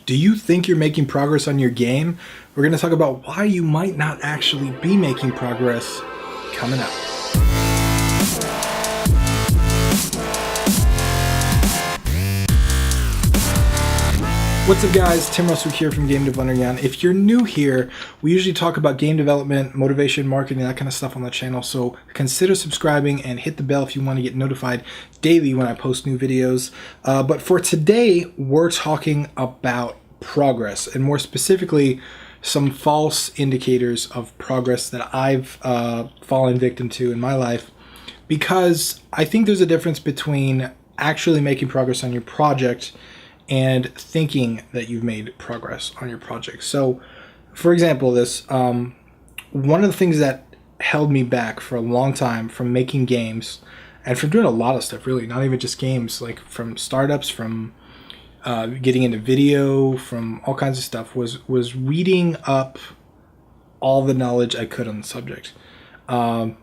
Do you think you're making progress on your game? We're going to talk about why you might not actually be making progress coming up. What's up guys, Tim Ruswick here from Game Dev Underground. If you're new here, we usually talk about game development, motivation, marketing, that kind of stuff on the channel, so consider subscribing and hit the bell if you want to get notified daily when I post new videos. But for today, we're talking about progress, and more specifically, some false indicators of progress that I've fallen victim to in my life, because I think there's a difference between actually making progress on your project and thinking that you've made progress on your project. So, for example, one of the things that held me back for a long time from making games, and from doing a lot of stuff, really, not even just games, like from startups, from getting into video, from all kinds of stuff, was reading up all the knowledge I could on the subject. I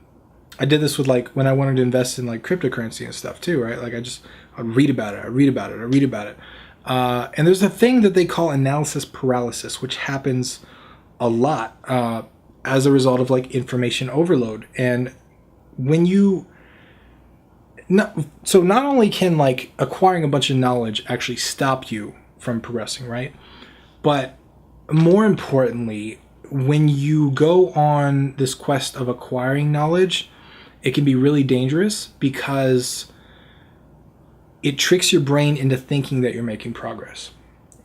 did this with, like, when I wanted to invest in, like, cryptocurrency and stuff too, right? Like, I'd read about it. And there's a thing that they call analysis paralysis, which happens a lot as a result of, like, information overload. And when you not only can, like, acquiring a bunch of knowledge actually stop you from progressing, right? But more importantly, when you go on this quest of acquiring knowledge, it can be really dangerous because it tricks your brain into thinking that you're making progress.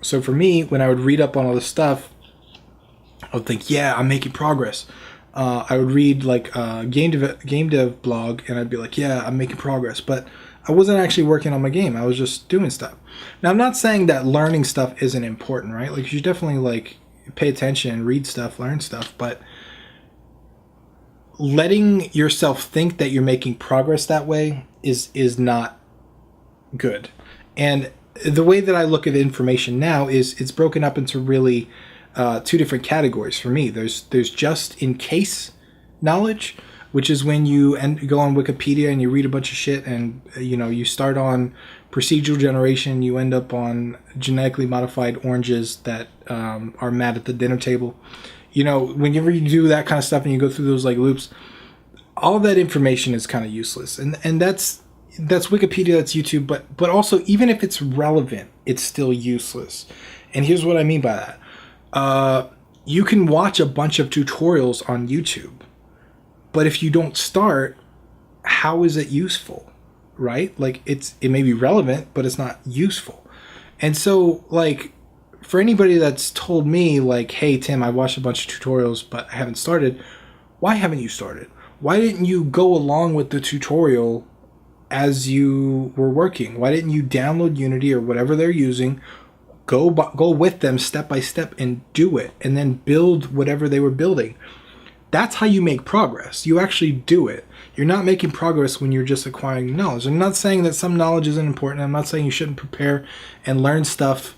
So for me, when I would read up on all this stuff, I would think, yeah, I'm making progress. I would read, like, a game dev blog, and I'd be like, yeah, I'm making progress. But I wasn't actually working on my game. I was just doing stuff. Now, I'm not saying that learning stuff isn't important, right? Like, you should definitely, like, pay attention, read stuff, learn stuff. But letting yourself think that you're making progress that way is not good. And the way that I look at information now is it's broken up into really two different categories for me. There's just in case knowledge, which is when you go on Wikipedia and you read a bunch of shit, and you start on procedural generation, you end up on genetically modified oranges that are mad at the dinner table. Whenever you do that kind of stuff and you go through those, like, loops, all that information is kind of useless, and that's Wikipedia, that's YouTube, but also, even if it's relevant, it's still useless. And here's what I mean by that. You can watch a bunch of tutorials on YouTube, but if you don't start, how is it useful, right? Like, it may be relevant, but it's not useful. And so, like, for anybody that's told me, like, hey, Tim, I watched a bunch of tutorials, but I haven't started, why haven't you started? Why didn't you go along with the tutorial as you were working? Why didn't you download Unity or whatever they're using, go with them step by step and do it, and then build whatever they were building? That's how you make progress. You actually do it. You're not making progress when you're just acquiring knowledge. I'm not saying that some knowledge isn't important. I'm not saying you shouldn't prepare and learn stuff,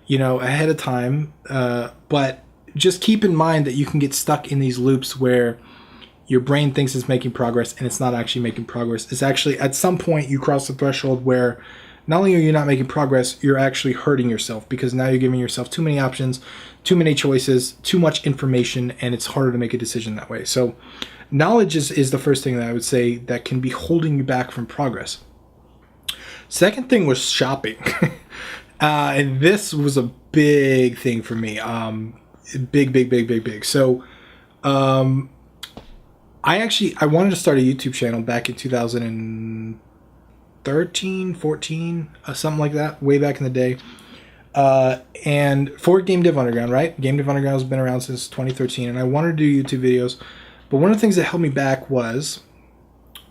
ahead of time. But just keep in mind that you can get stuck in these loops where your brain thinks it's making progress and it's not actually making progress. It's actually, at some point, you cross the threshold where not only are you not making progress, you're actually hurting yourself, because now you're giving yourself too many options, too many choices, too much information, and it's harder to make a decision that way. So knowledge is the first thing that I would say that can be holding you back from progress. Second thing was shopping. And this was a big thing for me. Big. So, I wanted to start a YouTube channel back in 2013, 14, something like that, way back in the day. And for Game Dev Underground, right? Game Dev Underground has been around since 2013, and I wanted to do YouTube videos. But one of the things that held me back was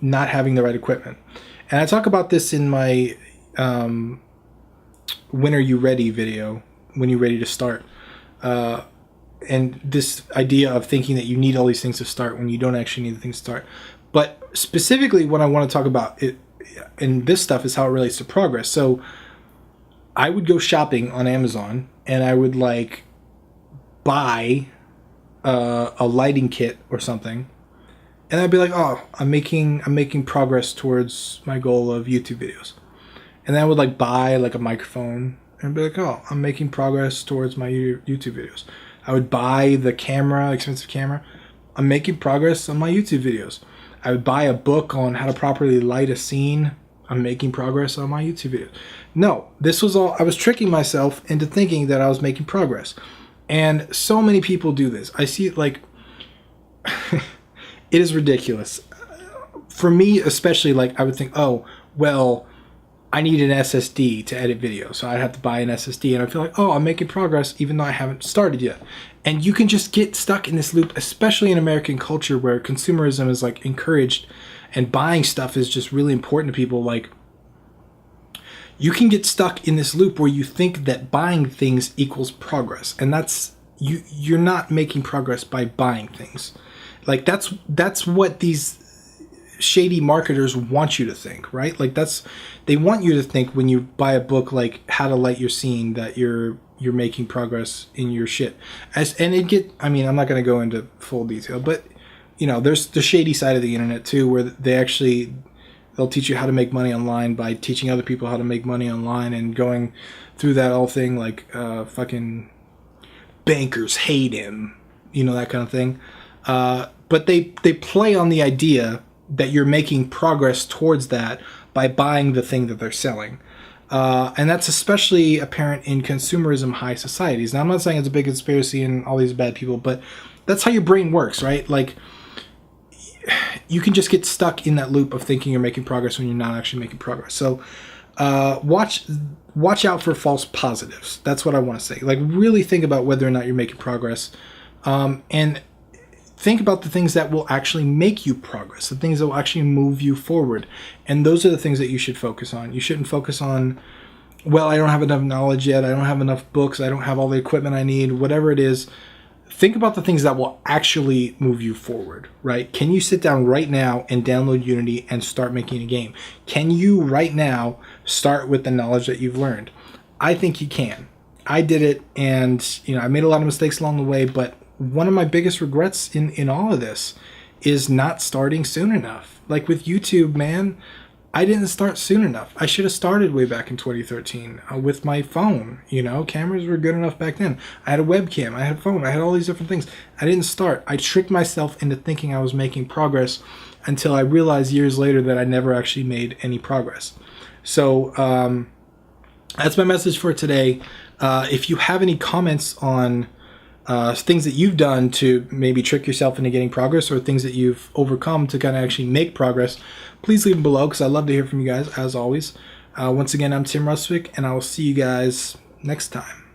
not having the right equipment. And I talk about this in my When Are You Ready video, when you're ready to start. And this idea of thinking that you need all these things to start when you don't actually need the things to start. But specifically, what I want to talk about in this stuff is how it relates to progress. So I would go shopping on Amazon, and I would, like, buy a lighting kit or something, and I'd be like, oh, I'm making progress towards my goal of YouTube videos. And then I would, like, buy, like, a microphone and be like, oh, I'm making progress towards my YouTube videos. I would buy the camera, expensive camera. I'm making progress on my YouTube videos. I would buy a book on how to properly light a scene. I'm making progress on my YouTube videos. No, this was all, I was tricking myself into thinking that I was making progress. And so many people do this. I see it like, it is ridiculous. For me, especially, like, I would think, oh, well, I need an SSD to edit video, so I'd have to buy an SSD, and I feel like, oh, I'm making progress even though I haven't started yet. And you can just get stuck in this loop, especially in American culture where consumerism is like encouraged and buying stuff is just really important to people. Like, you can get stuck in this loop where you think that buying things equals progress, and that's you're not making progress by buying things. Like, that's what these shady marketers want you to think, right? Like, they want you to think when you buy a book like How to Light Your Scene that you're making progress in your shit. I mean, I'm not going to go into full detail, but you know, there's the shady side of the internet too, where they'll teach you how to make money online by teaching other people how to make money online and going through that whole thing, like fucking bankers hate him, you know, that kind of thing. But they play on the idea that you're making progress towards that by buying the thing that they're selling. And that's especially apparent in consumerism high societies. Now, I'm not saying it's a big conspiracy and all these bad people, but that's how your brain works, right? Like, you can just get stuck in that loop of thinking you're making progress when you're not actually making progress. So watch out for false positives. That's what I want to say. Like, really think about whether or not you're making progress. And think about the things that will actually make you progress, the things that will actually move you forward. And those are the things that you should focus on. You shouldn't focus on, well, I don't have enough knowledge yet, I don't have enough books, I don't have all the equipment I need, whatever it is. Think about the things that will actually move you forward, right? Can you sit down right now and download Unity and start making a game? Can you right now start with the knowledge that you've learned? I think you can. I did it, and you know, I made a lot of mistakes along the way, but one of my biggest regrets in all of this is not starting soon enough. Like with YouTube, man, I didn't start soon enough. I should have started way back in 2013 with my phone. You know, cameras were good enough back then. I had a webcam, I had a phone, I had all these different things. I didn't start. I tricked myself into thinking I was making progress until I realized years later that I never actually made any progress. So that's my message for today. If you have any comments on things that you've done to maybe trick yourself into getting progress, or things that you've overcome to kind of actually make progress, please leave them below, because I love to hear from you guys, as always. Once again, I'm Tim Ruswick, and I will see you guys next time.